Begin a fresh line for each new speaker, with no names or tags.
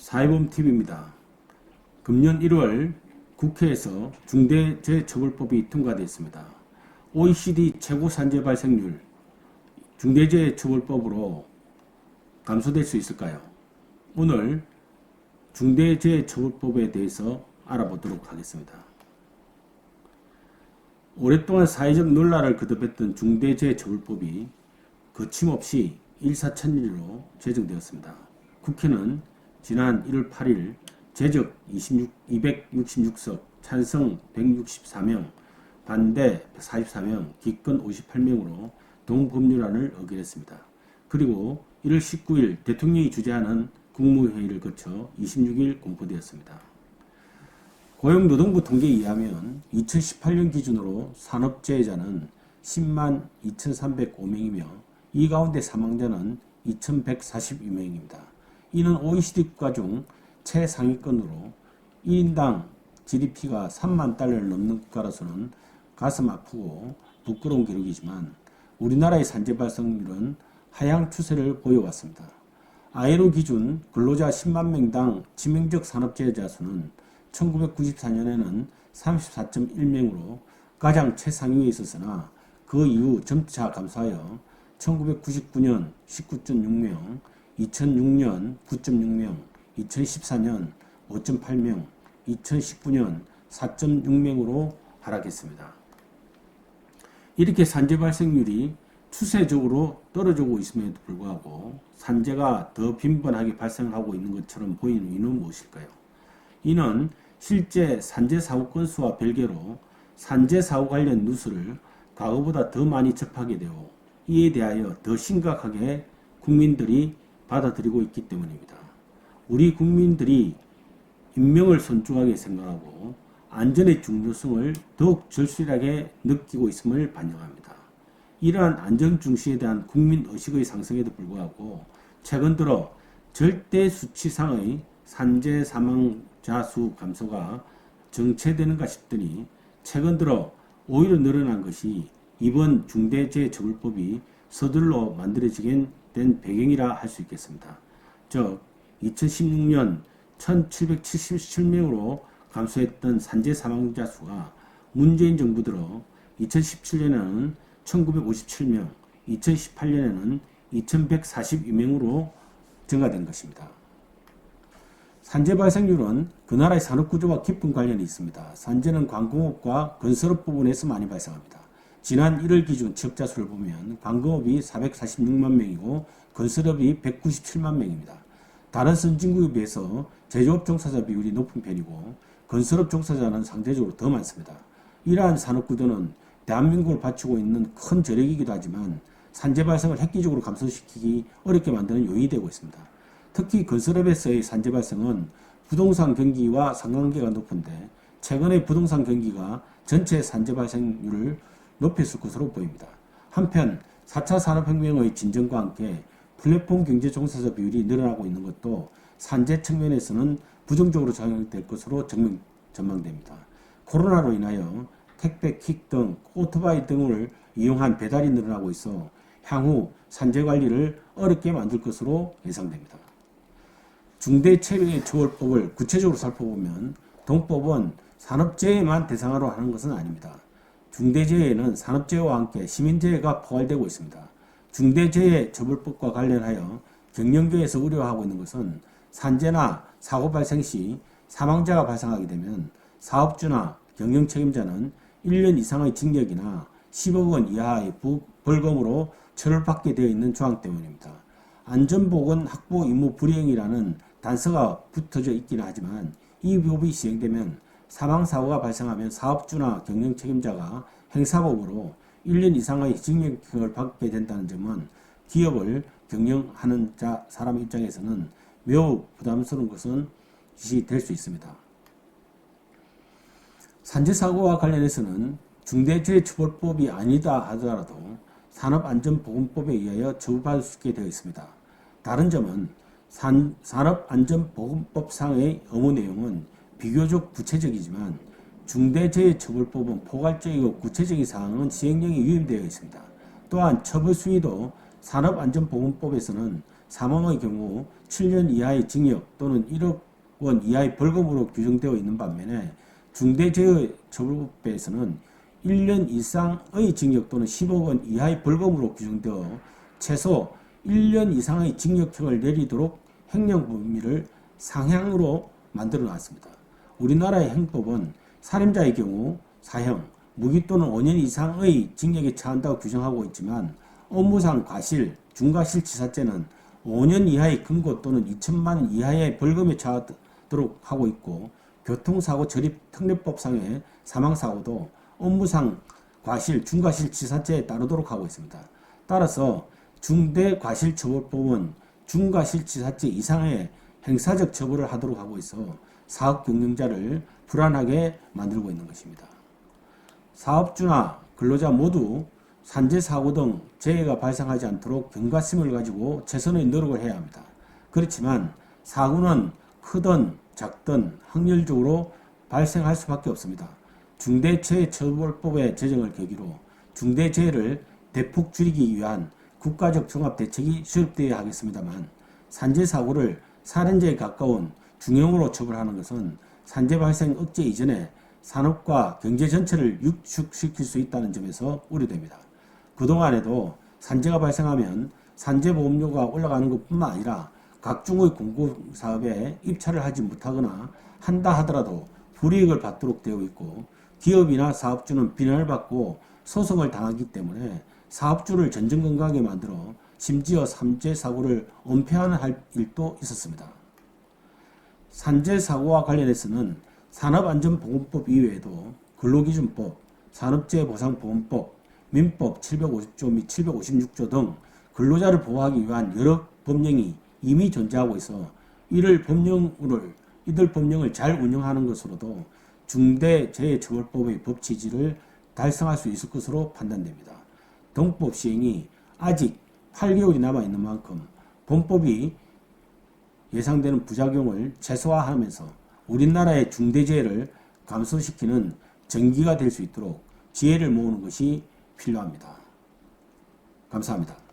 사회보험TV입니다. 금년 1월 국회에서 중대재해처벌법이 통과되었습니다. OECD 최고 산재 발생률 중대재해처벌법으로 감소될 수 있을까요? 오늘 중대재해처벌법에 대해서 알아보도록 하겠습니다. 오랫동안 사회적 논란을 거듭했던 중대재해처벌법이 거침없이 일사천리로 제정되었습니다. 국회는 지난 1월 8일 제적 266석, 찬성 164명, 반대 144명, 기권 58명으로 동법률안을 의결했습니다. 그리고 1월 19일 대통령이 주재하는 국무회의를 거쳐 26일 공포되었습니다. 고용노동부 통계에 의하면 2018년 기준으로 산업재해자는 10만 2,305명이며 이 가운데 사망자는 2,142명입니다. 이는 OECD 국가 중 최상위권으로 1인당 GDP가 3만 달러를 넘는 국가로서는 가슴 아프고 부끄러운 기록이지만 우리나라의 산재 발생률은 하향 추세를 보여왔습니다. ILO 기준 근로자 10만 명당 치명적 산업재해자 수는 1994년에는 34.1명으로 가장 최상위에 있었으나 그 이후 점차 감소하여 1999년 19.6명, 2006년 9.6명, 2014년 5.8명, 2019년 4.6명으로 하락했습니다. 이렇게 산재 발생률이 추세적으로 떨어지고 있음에도 불구하고 산재가 더 빈번하게 발생하고 있는 것처럼 보이는 이유는 무엇일까요? 이는 실제 산재 사고 건수와 별개로 산재 사고 관련 뉴스를 과거보다 더 많이 접하게 되고 이에 대하여 더 심각하게 국민들이 받아들이고 있기 때문입니다. 우리 국민들이 인명을 손중하게 생각하고 안전의 중요성을 더욱 절실하게 느끼고 있음을 반영합니다. 이러한 안전 중시에 대한 국민의식의 상승에도 불구하고 최근 들어 절대 수치상의 산재 사망자 수 감소가 정체되는가 싶더니 최근 들어 오히려 늘어난 것이 이번 중대재해처벌법이 서둘러 만들어지게 된 배경이라 할 수 있겠습니다. 즉 2016년 1777명으로 감소했던 산재 사망자 수가 문재인 정부 들어 2017년에는 1957명, 2018년에는 2142명으로 증가된 것입니다. 산재 발생률은 그 나라의 산업구조와 깊은 관련이 있습니다. 산재는 관공업과 건설업 부분에서 많이 발생합니다. 지난 1월 기준 취업자 수를 보면 관공업이 446만 명이고 건설업이 197만 명입니다. 다른 선진국에 비해서 제조업 종사자 비율이 높은 편이고 건설업 종사자는 상대적으로 더 많습니다. 이러한 산업구조는 대한민국을 바치고 있는 큰 저력이기도 하지만 산재 발생을 획기적으로 감소시키기 어렵게 만드는 요인이 되고 있습니다. 특히 건설업에서의 산재 발생은 부동산 경기와 상관관계가 높은데 최근에 부동산 경기가 전체 산재 발생률을 높였을 것으로 보입니다. 한편 4차 산업혁명의 진전과 함께 플랫폼 경제 종사자 비율이 늘어나고 있는 것도 산재 측면에서는 부정적으로 작용될 것으로 전망됩니다. 코로나로 인하여 택배, 킥 등 오토바이 등을 이용한 배달이 늘어나고 있어 향후 산재 관리를 어렵게 만들 것으로 예상됩니다. 중대재해처벌법을 구체적으로 살펴보면 동법은 산업재해만 대상으로 하는 것은 아닙니다. 중대재해에는 산업재해와 함께 시민재해가 포괄되고 있습니다. 중대재해처벌법과 관련하여 경영계에서 우려하고 있는 것은 산재나 사고 발생 시 사망자가 발생하게 되면 사업주나 경영책임자는 1년 이상의 징역이나 10억 원 이하의 벌금으로 처벌받게 되어 있는 조항 때문입니다. 안전보건 확보 의무 불이행이라는 단서가 붙어져 있기는 하지만 이 법이 시행되면 사망사고가 발생하면 사업주나 경영책임자가 행사법으로 1년 이상의 징역형을 받게 된다는 점은 기업을 경영하는 사람 입장에서는 매우 부담스러운 것이 될 수 있습니다. 산재사고와 관련해서는 중대재해처벌법이 아니다 하더라도 산업안전보건법에 의하여 처벌받을 수 있게 되어 있습니다. 다른 점은 산업안전보건법상의 의무 내용은 비교적 구체적이지만 중대재해처벌법은 포괄적이고 구체적인 사항은 시행령이 위임되어 있습니다. 또한 처벌 수위도 산업안전보건법에서는 사망의 경우 7년 이하의 징역 또는 1억 원 이하의 벌금으로 규정되어 있는 반면에 중대재해처벌법에서는 1년 이상의 징역 또는 10억 원 이하의 벌금으로 규정되어 최소 1년 이상의 징역형을 내리도록 행령 범위를 상향으로 만들어 놨습니다. 우리나라의 형법은 살인자의 경우 사형, 무기 또는 5년 이상의 징역에 처한다고 규정하고 있지만 업무상 과실, 중과실치사죄는 5년 이하의 금고 또는 2천만 원 이하의 벌금에 처하도록 하고 있고 교통사고 처리 특례법상의 사망사고도 업무상 과실, 중과실치사죄에 따르도록 하고 있습니다. 따라서 중대과실처벌법은 중과실치사죄 이상의 행사적 처벌을 하도록 하고 있어 사업 경영자를 불안하게 만들고 있는 것입니다. 사업주나 근로자 모두 산재, 사고 등 재해가 발생하지 않도록 경각심을 가지고 최선의 노력을 해야 합니다. 그렇지만 사고는 크든 작든 확률적으로 발생할 수밖에 없습니다. 중대재해처벌법의 제정을 계기로 중대재해를 대폭 줄이기 위한 국가적 종합대책이 수립되어야 하겠습니다만 산재 사고를 살인죄에 가까운 중형으로 처벌하는 것은 산재 발생 억제 이전에 산업과 경제 전체를 위축시킬 수 있다는 점에서 우려됩니다. 그동안에도 산재가 발생하면 산재보험료가 올라가는 것뿐만 아니라 각종의 공급사업에 입찰을 하지 못하거나 한다 하더라도 불이익을 받도록 되어 있고 기업이나 사업주는 비난을 받고 소송을 당하기 때문에 사업주를 전전긍긍하게 만들어 심지어 산재 사고를 은폐하는 일도 있었습니다. 산재 사고와 관련해서는 산업안전보건법 이외에도 근로기준법, 산업재해보상보험법, 민법 750조 및 756조 등 근로자를 보호하기 위한 여러 법령이 이미 존재하고 있어 이들 법령을 잘 운영하는 것으로도 중대재해처벌법의 법 취지를 달성할 수 있을 것으로 판단됩니다. 동법 시행이 아직 8개월이 남아있는 만큼 본법이 예상되는 부작용을 최소화하면서 우리나라의 중대재해를 감소시키는 전기가 될 수 있도록 지혜를 모으는 것이 필요합니다. 감사합니다.